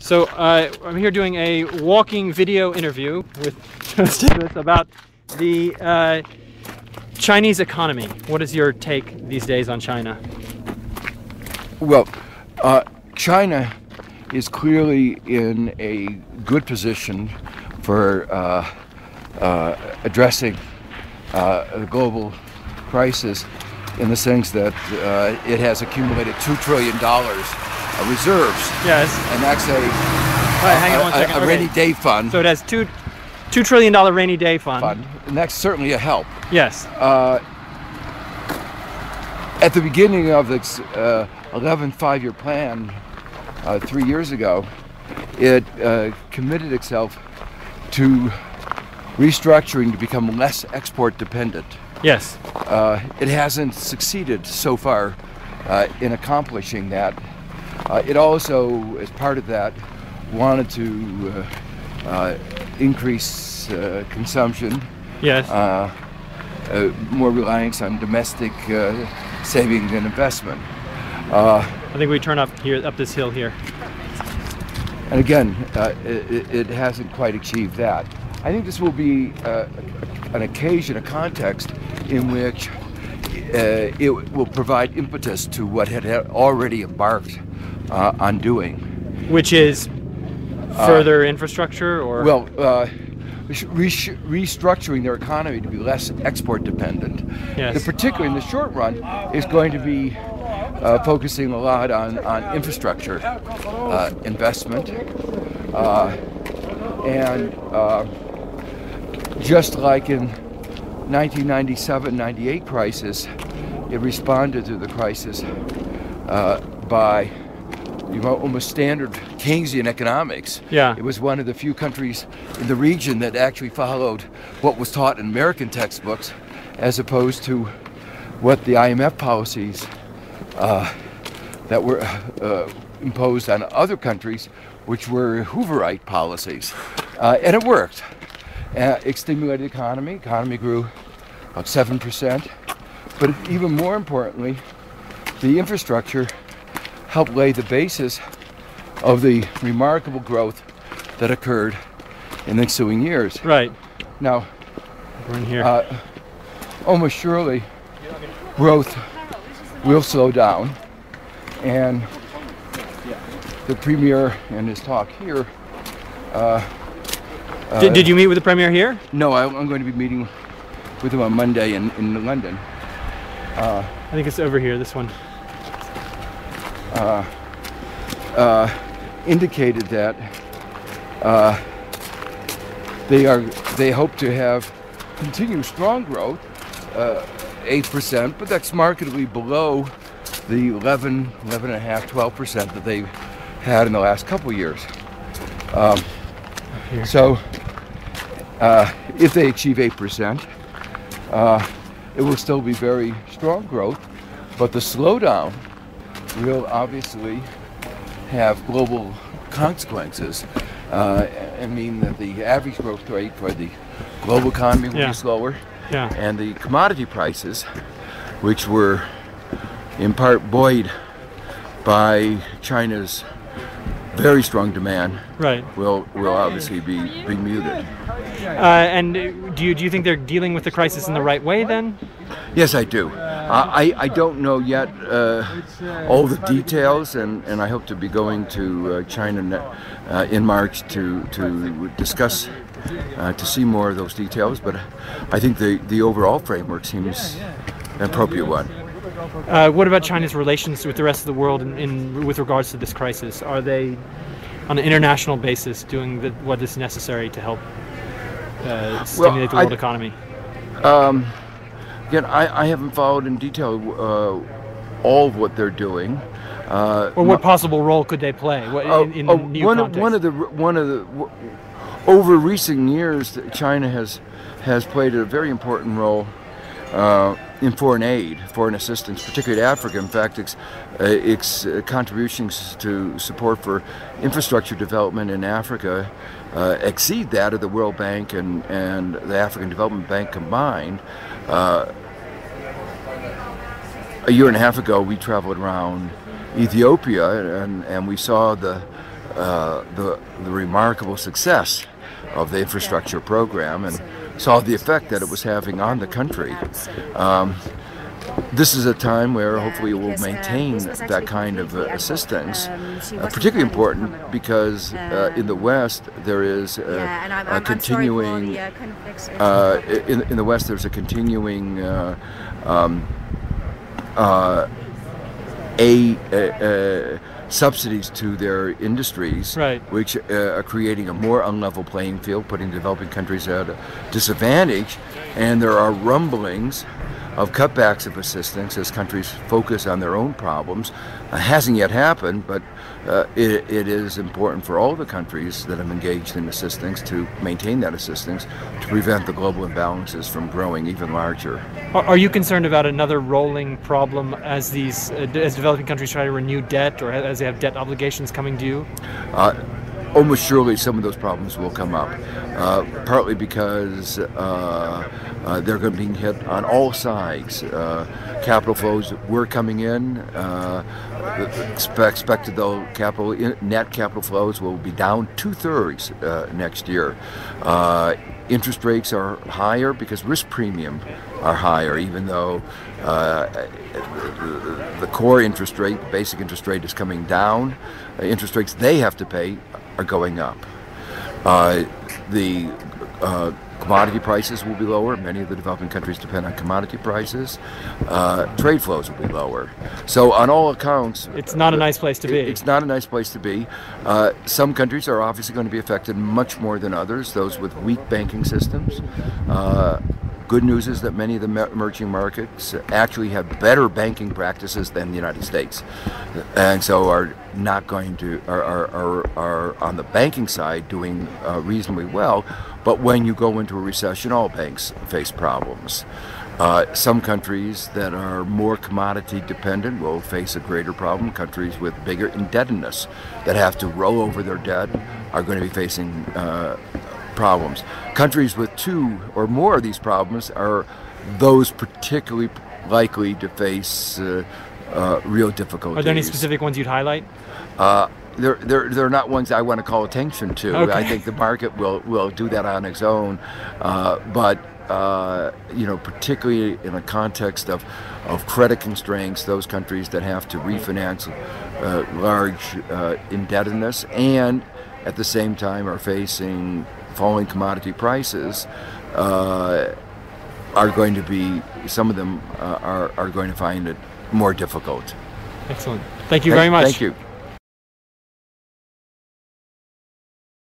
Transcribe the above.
So I'm here doing a walking video interview with Joe Stiglitz about the Chinese economy. What is your take these days on China? Well, China is clearly in a good position for addressing the global crisis, in the sense that it has accumulated $2 trillion reserves. Yes. And that's hang on one second. a rainy day fund. So it has $2 trillion rainy day fund. And that's certainly a help. Yes. At the beginning of its 11th five-year plan 3 years ago, it committed itself to restructuring to become less export dependent. Yes. It hasn't succeeded so far in accomplishing that. It also, as part of that, wanted to increase consumption. Yes. More reliance on domestic savings and investment. I think we turn up this hill here. And again, it hasn't quite achieved that. I think this will be an occasion, a context in which it will provide impetus to what had already embarked on doing. Which is further infrastructure, or? Well, restructuring their economy to be less export dependent. Yes. Particularly in the short run, is going to be focusing a lot on infrastructure investment. And just like in 1997-98 crisis, it responded to the crisis by almost standard Keynesian economics. Yeah. It was one of the few countries in the region that actually followed what was taught in American textbooks, as opposed to what the IMF policies that were imposed on other countries, which were Hooverite policies. And it worked. It stimulated the economy. Economy grew about 7%. But even more importantly, the infrastructure helped lay the basis of the remarkable growth that occurred in the ensuing years. Right. Now, we're in here. Almost surely, growth will slow down, and the Premier in his talk here. Did you meet with the Premier here? No, I'm going to be meeting with him on Monday in London. I think it's over here, this one. Indicated that they hope to have continued strong growth, 8%, but that's markedly below the 11.5%, 12% that they've had in the last couple of years. So if they achieve 8%, it will still be very strong growth, but the slowdown will obviously have global consequences and mean that the average growth rate for the global economy will be slower. Yeah. And the commodity prices, which were in part buoyed by China's very strong demand, right, will obviously be muted. And do you think they're dealing with the crisis in the right way then? Yes, I do. I don't know yet all the details, and I hope to be going to China in March to discuss, to see more of those details, but I think the overall framework seems an appropriate one. What about China's relations with the rest of the world with regards to this crisis? Are they, on an international basis, doing what is necessary to help stimulate the world economy? Again, I haven't followed in detail all of what they're doing. Or what possible role could they play in the new context? One of the over recent years, China has played a very important role in foreign aid, foreign assistance, particularly to Africa. In fact, its contributions to support for infrastructure development in Africa exceed that of the World Bank and the African Development Bank combined. A year and a half ago, we traveled around Ethiopia, and we saw the the remarkable success of the infrastructure program and saw the effect that it was having on the country. This is a time where hopefully we'll maintain that kind of assistance, particularly important because in the West there is a continuing in the West there's a continuing subsidies to their industries, right, which are creating a more unlevel playing field, putting developing countries at a disadvantage. And there are rumblings of cutbacks of assistance as countries focus on their own problems. Hasn't yet happened, but it is important for all the countries that have engaged in assistance to maintain that assistance to prevent the global imbalances from growing even larger. Are you concerned about another rolling problem as these as developing countries try to renew debt, or as they have debt obligations coming due? Almost surely some of those problems will come up, partly because they're going to be hit on all sides. Capital flows were coming in. Expected though net capital flows will be down 2/3 next year. Interest rates are higher because risk premium are higher, even though the core interest rate, the basic interest rate, is coming down. Interest rates they have to pay are going up. The commodity prices will be lower. Many of the developing countries depend on commodity prices. Trade flows will be lower. So on all accounts, it's not a nice place to be. It's not a nice place to be. Some countries are obviously going to be affected much more than others, those with weak banking systems. Good news is that many of the emerging markets actually have better banking practices than the United States, and so are not going to are on the banking side doing reasonably well. But when you go into a recession, all banks face problems. Some countries that are more commodity dependent will face a greater problem. Countries with bigger indebtedness that have to roll over their debt are going to be facing problems. Countries with two or more of these problems are those particularly likely to face real difficulties. Are there any specific ones you'd highlight? They're not ones I want to call attention to. Okay. I think the market will do that on its own, but particularly in a context of credit constraints, those countries that have to refinance large indebtedness and at the same time are facing falling commodity prices, are going to be, some of them are going to find it more difficult. Excellent. Thank you very much. Thank you.